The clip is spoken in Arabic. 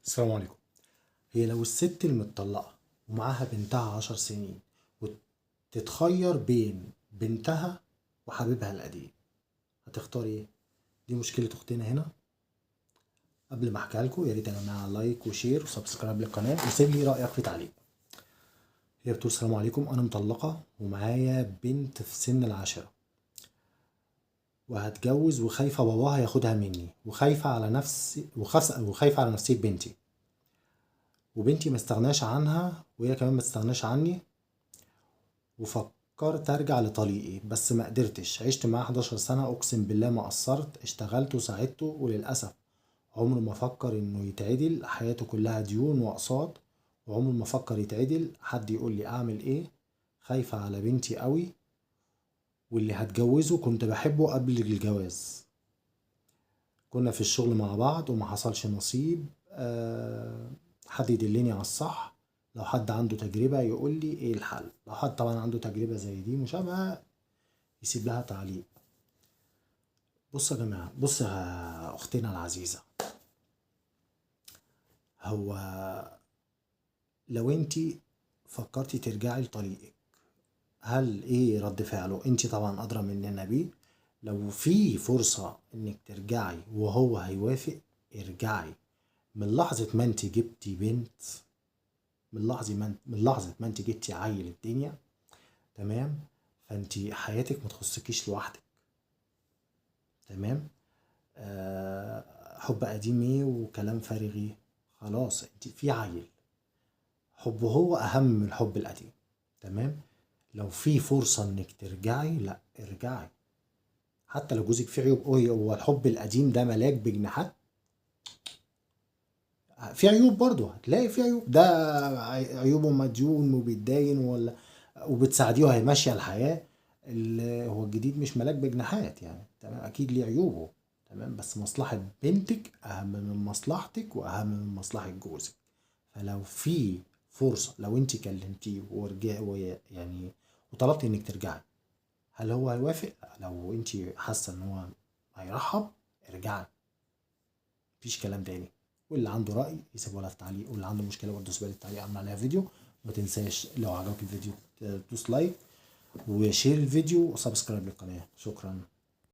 السلام عليكم. هي لو الست المطلقة ومعاها بنتها 10 سنين وتتخير بين بنتها وحبيبها القديم، هتختار ايه؟ دي مشكلة اختنا هنا. قبل ما احكيها لكم، يا ريت يا جماعة لايك وشير وسبسكرايب للقناة وسيب لي رأيك في تعليق. هي بتقول: السلام عليكم، انا مطلقة ومعايا بنت في سن العاشرة وهتجوز، وخايفة باباها ياخدها مني، وخايفة على نفسي وخايفة على نفسية بنتي، وبنتي ما استغناش عنها وهي كمان ما استغناش عني. وفكرت ارجع لطليقي بس ما قدرتش، عشت معاه 11 سنة، اقسم بالله ما قصرت، اشتغلت وساعدته، وللأسف عمره ما فكر انه يتعدل، حياته كلها ديون واقساط، وعمره ما فكر يتعدل. حد يقول لي اعمل ايه؟ خايفة على بنتي قوي، واللي هتجوزه كنت بحبه قبل الجواز، كنا في الشغل مع بعض وما حصلش نصيب. حد يدلني على الصح، لو حد عنده تجربة يقول لي ايه الحل، لو حد طبعا عنده تجربة زي دي مشابهة يسيب لها تعليق. بص يا جماعة، بص يا أختنا العزيزة، هو لو انتي فكرتي ترجعي لطريقك، هل ايه رد فعله؟ انتي طبعا أدرى مننا بيه. لو في فرصة انك ترجعي وهو هيوافق، ارجعي. من لحظة ما انتي جبتي بنت، من لحظة ما انتي جبتي عيل الدنيا، تمام؟ فانتي حياتك ما تخصكيش لوحدك، تمام؟ حب قديم ايه وكلام فارغ ايه؟ خلاص انت في عيل، حبه هو اهم من الحب القديم، تمام؟ لو في فرصة انك ترجعي، لا ارجعي. حتى لو جوزك فيه عيوب، هو الحب القديم ده ملاك بجناحات؟ في عيوب برضه، هتلاقي في عيوب، ده عيوبه مديون وبيتداين ولا وبتساعديه وهي ماشية الحياة. هو الجديد مش ملاك بجناحات يعني، تمام؟ اكيد ليه عيوبه، تمام؟ بس مصلحة بنتك اهم من مصلحتك واهم من مصلحة جوزك. فلو في فرصة، لو انت كلمتيه ورجع يعني وطلبتي انك ترجعي، هل هو هيوافق؟ لو انت حاسة ان هو هيرحب، ارجعي، مفيش كلام تاني. واللي عنده رأي يسيبه لها في التعليق، واللي عنده مشكلة برضه يسيبها لي في التعليق، اعمل عليها فيديو. ما تنساش لو عجبك الفيديو تدوس لايك وشير الفيديو وسبسكرايب للقناة. شكرا.